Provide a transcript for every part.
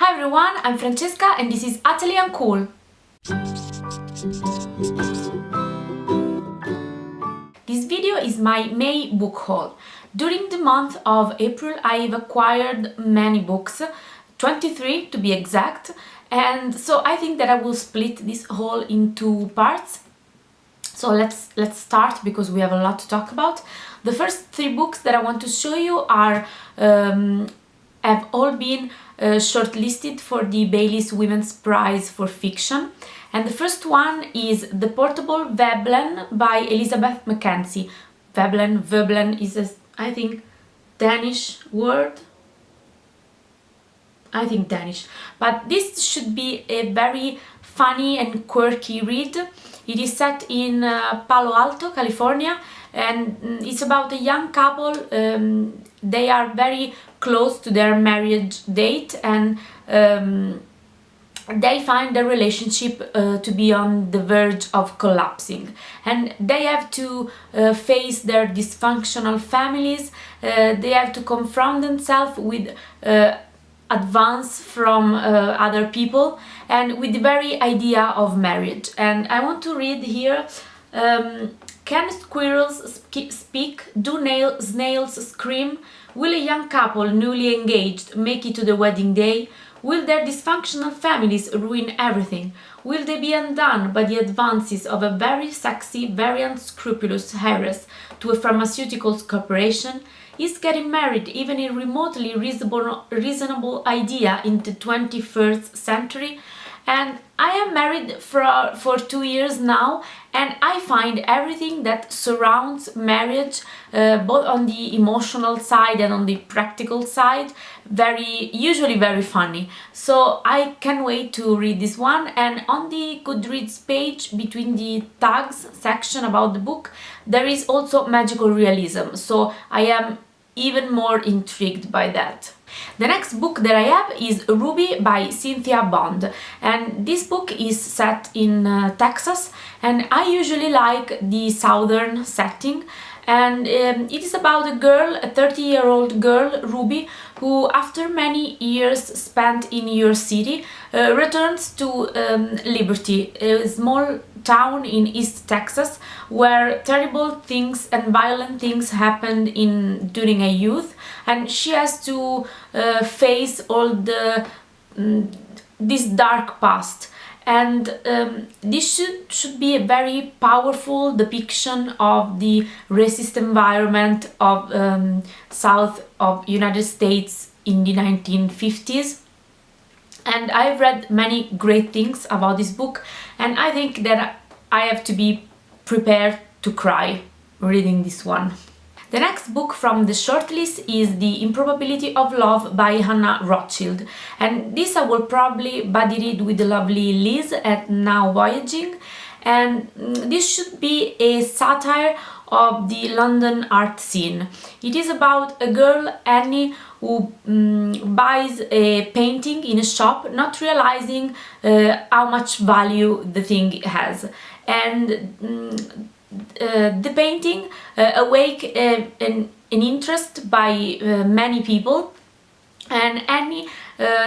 Hi everyone, I'm Francesca and this is Atelier Cool. This video is my May book haul. During the month of April I've acquired many books, 23 to be exact, and so I think that I will split this haul into parts. So let's start because we have a lot to talk about. The first three books that I want to show you are have all been shortlisted for the Bailey's Women's Prize for Fiction. And the first one is The Portable Veblen by Elizabeth Mackenzie. Veblen is a, I think, Danish word. I think Danish. But this should be a very funny and quirky read. It is set in Palo Alto, California, and it's about a young couple. They are very close to their marriage date, and they find their relationship to be on the verge of collapsing, and they have to face their dysfunctional families. They have to confront themselves with advance from other people and with the very idea of marriage. And I want to read here. Can squirrels speak? Do snails scream? Will a young couple newly engaged make it to the wedding day? Will their dysfunctional families ruin everything? Will they be undone by the advances of a very sexy, very unscrupulous heiress to a pharmaceuticals corporation? Is getting married even a remotely reasonable idea in the 21st century? And I am married for 2 years now, and I find everything that surrounds marriage, both on the emotional side and on the practical side, usually very funny. So I can't wait to read this one. And on the Goodreads page, between the tags section about the book, there is also magical realism. So I am even more intrigued by that. The next book that I have is Ruby by Cynthia Bond, and this book is set in Texas, and I usually like the southern setting. And it is about a girl, a 30-year-old girl, Ruby, who after many years spent in New York City returns to Liberty, a small town in East Texas where terrible things and violent things happened during her youth, and she has to face all this dark past. And this should be a very powerful depiction of the racist environment of south of United States in the 1950s. And I've read many great things about this book, and I think that I have to be prepared to cry reading this one. The next book from the shortlist is The Improbability of Love by Hannah Rothschild, and this I will probably buddy read with the lovely Liz at NowVoyaging. And this should be a satire of the London art scene. It is about a girl, Annie, who buys a painting in a shop, not realizing how much value the thing has. And the painting awake an interest by many people, and Annie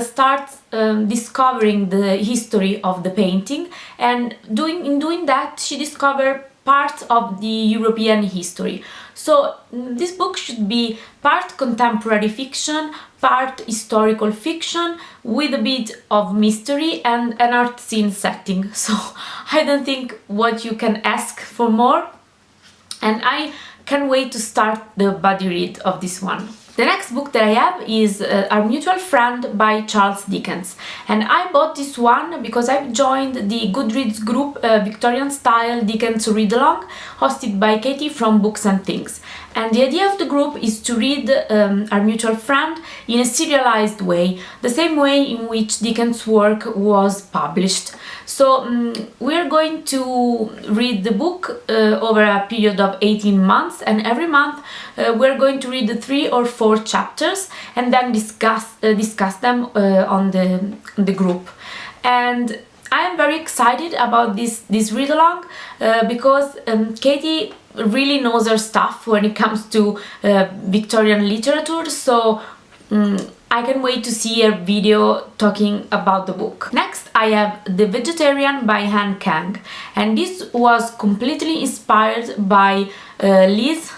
starts discovering the history of the painting, and in doing that she discovers parts of the European history. So this book should be part contemporary fiction, part historical fiction, with a bit of mystery and an art scene setting. So I don't think what you can ask for more, and I can't wait to start the buddy read of this one. The next book that I have is Our Mutual Friend by Charles Dickens, and I bought this one because I've joined the Goodreads group Victorian Style Dickens Read Along, hosted by Katie from Books and Things. And the idea of the group is to read Our Mutual Friend in a serialized way, the same way in which Dickens' work was published. So we're going to read the book over a period of 18 months, and every month we're going to read the 3 or 4 chapters and then discuss them on the group. And I am very excited about this read along because Katie really knows her stuff when it comes to Victorian literature. So I can wait to see a video talking about the book. Next, I have The Vegetarian by Han Kang, and this was completely inspired by Liz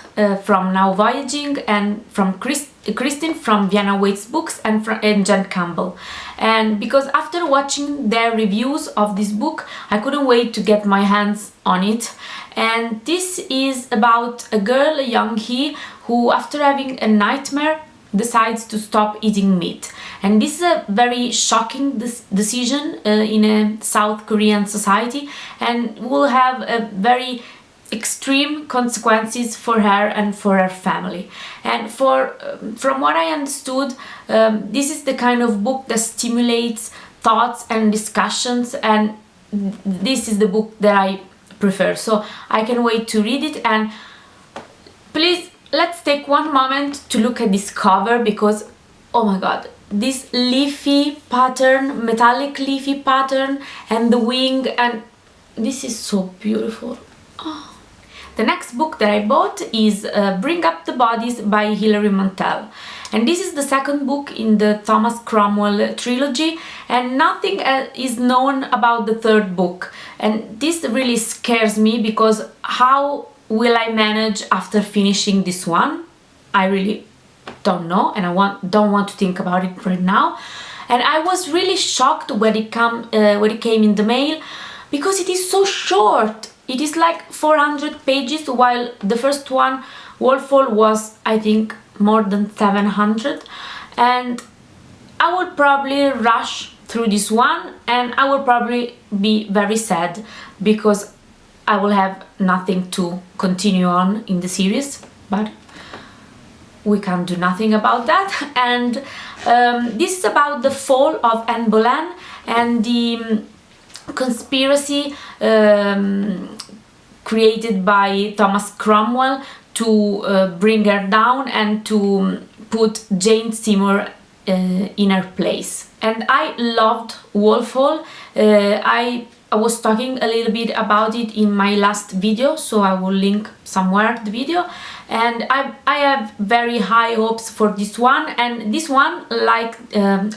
from NowVoyaging and from Kristyn from ViennaWaitsBooks and Jen Campbell. And because after watching their reviews of this book, I couldn't wait to get my hands on it. And this is about a girl, a young Hee, who after having a nightmare decides to stop eating meat. And this is a very shocking decision in a South Korean society, and will have a very extreme consequences for her and for her family. And from what I understood, this is the kind of book that stimulates thoughts and discussions, and this is the book that I prefer, so I can wait to read it. And please, let's take one moment to look at this cover, because oh my god, this leafy pattern, metallic leafy pattern, and the wing, and this is so beautiful. Oh. The next book that I bought is Bring Up the Bodies by Hilary Mantel, and this is the second book in the Thomas Cromwell trilogy, and nothing is known about the third book, and this really scares me, because how will I manage after finishing this one? I really don't know, and don't want to think about it right now. And I was really shocked when it came in the mail, because it is so short. It is like 400 pages, while the first one, Wolfall, was I think more than 700. And I will probably rush through this one, and I will probably be very sad, because I will have nothing to continue on in the series, but we can't do nothing about that. And this is about the fall of Anne Boleyn and the conspiracy created by Thomas Cromwell to bring her down and to put Jane Seymour in her place. And I loved Wolfall. I was talking a little bit about it in my last video, so I will link somewhere the video. And I have very high hopes for this one, and this one, like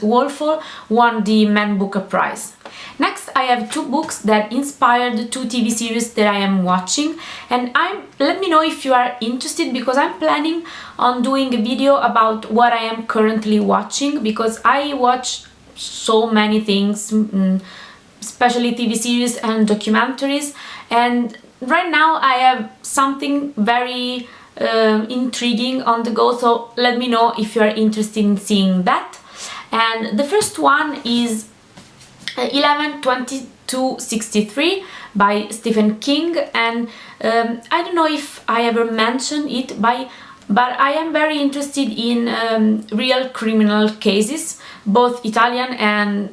Wolfall, won the Man Booker Prize. Next, I have two books that inspired the two TV series that I am watching, and let me know if you are interested, because I'm planning on doing a video about what I am currently watching, because I watch so many things, especially TV series and documentaries, and right now I have something very intriguing on the go, so let me know if you are interested in seeing that. And the first one is 11/22/63 by Stephen King, and I don't know if I ever mentioned it, but I am very interested in real criminal cases, both Italian and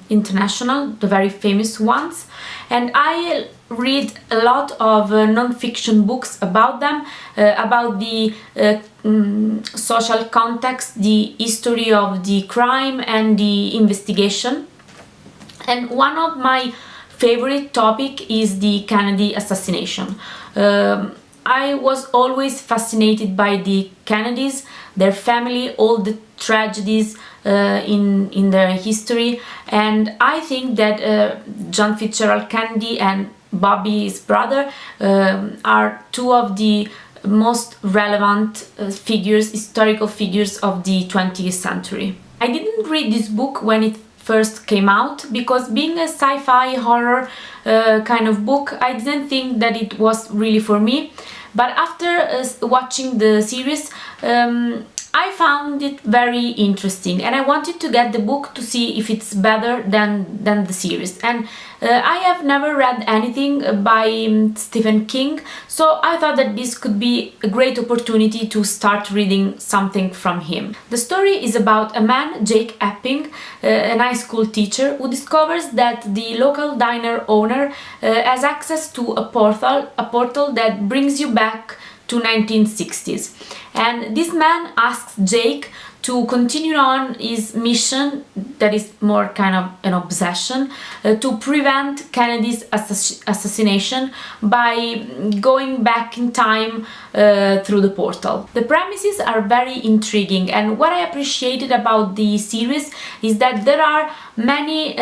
international, the very famous ones, and I read a lot of non-fiction books about them, about the social context, the history of the crime and the investigation. And one of my favorite topic is the Kennedy assassination. I was always fascinated by the Kennedys, their family, all the tragedies in their history, and I think that John Fitzgerald Kennedy and Bobby, his brother, are two of the most relevant historical figures of the 20th century. I didn't read this book when it first came out, because being a sci-fi horror kind of book, I didn't think that it was really for me. But after watching the series, I found it very interesting, and I wanted to get the book to see if it's better than the series. And I have never read anything by Stephen King, so I thought that this could be a great opportunity to start reading something from him. The story is about a man, Jake Epping, an high school teacher, who discovers that the local diner owner has access to a portal that brings you back to 1960s. And this man asks Jake to continue on his mission, that is more kind of an obsession, to prevent Kennedy's assassination by going back in time through the portal. The premises are very intriguing, and what I appreciated about the series is that there are many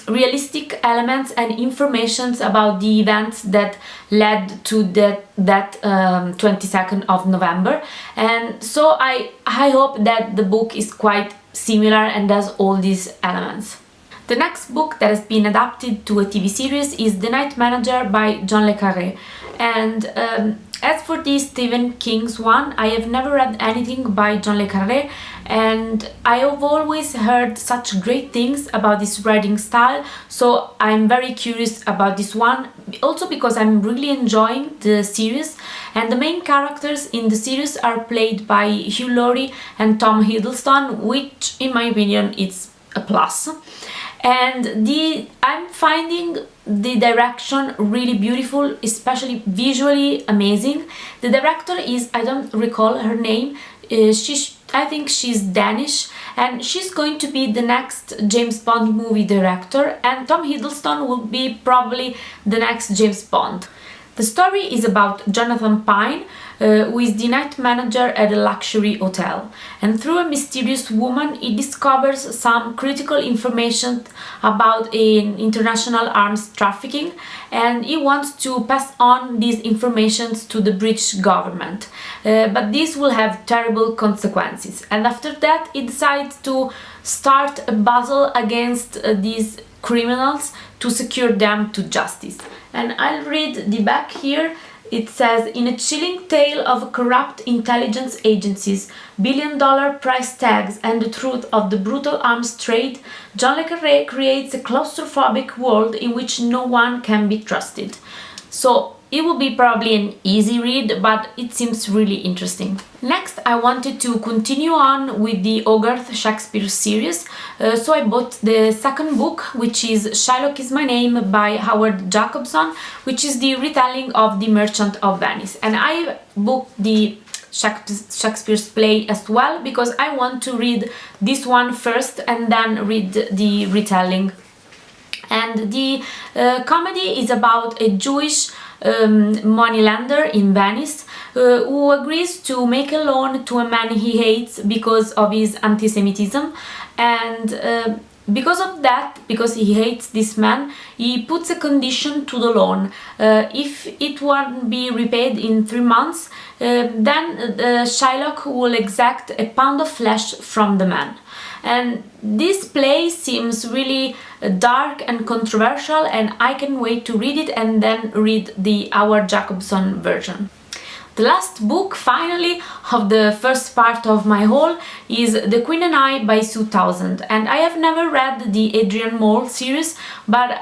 realistic elements and informations about the events that led to that 22nd of November, and so I hope that the book is quite similar and has all these elements. The next book that has been adapted to a TV series is The Night Manager by John le Carré, and as for the Stephen King's one, I have never read anything by John le Carré, and I have always heard such great things about this writing style, so I'm very curious about this one, also because I'm really enjoying the series, and the main characters in the series are played by Hugh Laurie and Tom Hiddleston, which in my opinion is a plus. And I'm finding the direction really beautiful, especially visually amazing. The director is, I don't recall her name, I think she's Danish, and she's going to be the next James Bond movie director, and Tom Hiddleston will be probably the next James Bond. The story is about Jonathan Pine, who is the night manager at a luxury hotel, and through a mysterious woman he discovers some critical information about international arms trafficking, and he wants to pass on these informations to the British government, but this will have terrible consequences, and after that he decides to start a battle against these criminals to secure them to justice. And I'll read the back here. It says, in a chilling tale of corrupt intelligence agencies, billion-dollar price tags, and the truth of the brutal arms trade, John le Carré creates a claustrophobic world in which no one can be trusted. So it will be probably an easy read, but it seems really interesting. Next, I wanted to continue on with the Hogarth Shakespeare series, so I bought the second book, which is Shylock is My Name by Howard Jacobson, which is the retelling of The Merchant of Venice. And I booked the Shakespeare's play as well, because I want to read this one first and then read the retelling. And the comedy is about a Jewish moneylender in Venice who agrees to make a loan to a man he hates because of his anti-Semitism, and because he hates this man, he puts a condition to the loan. If it won't be repaid in 3 months, then Shylock will exact a pound of flesh from the man. And this play seems really dark and controversial, and I can wait to read it and then read the Howard Jacobson version. The last book, finally, of the first part of my haul is The Queen and I by Sue Townsend, and I have never read the Adrian Mole series, but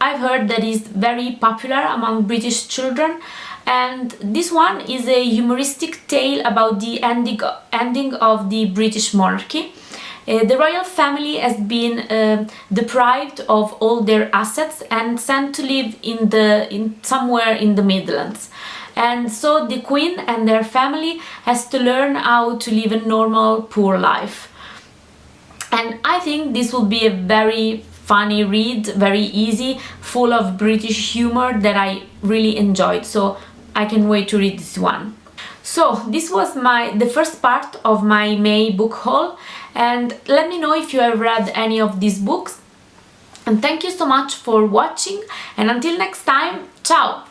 I've heard that it's very popular among British children, and this one is a humoristic tale about the ending of the British monarchy. The royal family has been deprived of all their assets and sent to live somewhere in the Midlands. And so the Queen and their family has to learn how to live a normal, poor life. And I think this will be a very funny read, very easy, full of British humor that I really enjoyed. So I can wait to read this one. So this was the first part of my May book haul, and let me know if you have read any of these books. And thank you so much for watching, and until next time, ciao!